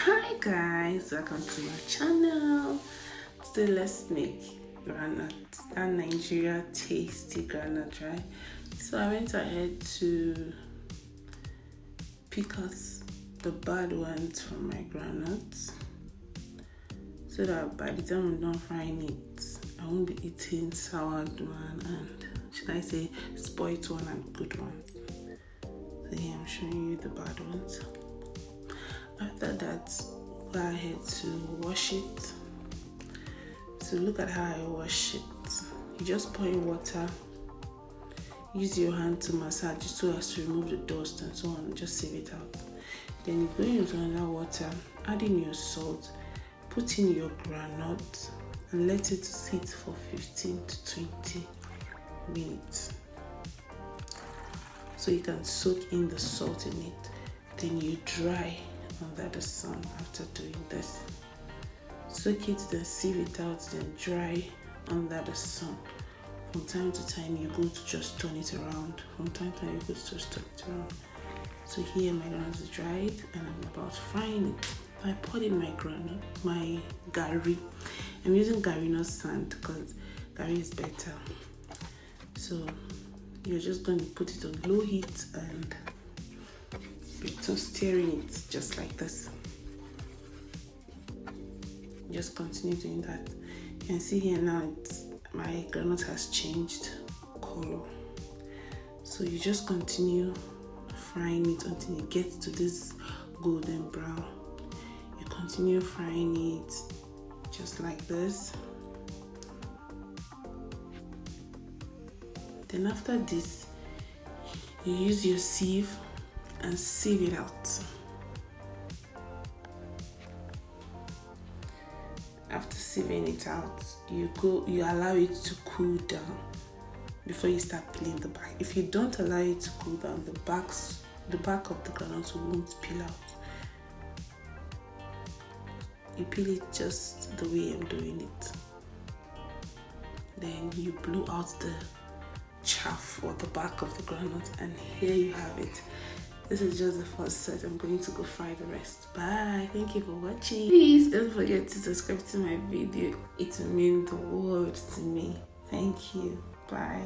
Hi guys, welcome to my channel. Today let's make groundnuts, that Nigeria tasty groundnut, right? So I went ahead to pick out the bad ones from my groundnuts so that by the time I'm done frying it, I won't be eating soured one and, should I say, spoiled one and good ones. So here I'm showing you the bad ones. After that, go ahead to wash it. So look at how I wash it. You just pour in water, use your hand to massage it so as to remove the dust and so on, just save it out. Then you go into another water, add in your salt, put in your groundnut and let it sit for 15 to 20 minutes. So you can soak in the salt in it. Then you dry under the sun after doing this. Soak it, then sieve it out, then dry under the sun. From time to time you go to just turn it around. From time to time you go to just turn it around. So here my groundnut is dried and I'm about frying it. I poured in my groundnut, my gari. I'm using gari not sand because gari is better. So you're just going to put it on low heat and so stirring it just like this. Just continue doing that. You can see here now my groundnut has changed color. So you just continue frying it until it gets to this golden brown. You continue frying it just like this. Then after this, you use your sieve and sieve it out. After sieving it out, you allow it to cool down before you start peeling the back. If you don't allow it to cool down, the back of the groundnut won't peel out. You peel it just the way I'm doing it. Then you blow out the chaff or the back of the groundnut, and here you have it. This is just the first set. I'm going to go fry the rest. Bye. Thank you for watching. Please don't forget to subscribe to my video. It will mean the world to me. Thank you. Bye.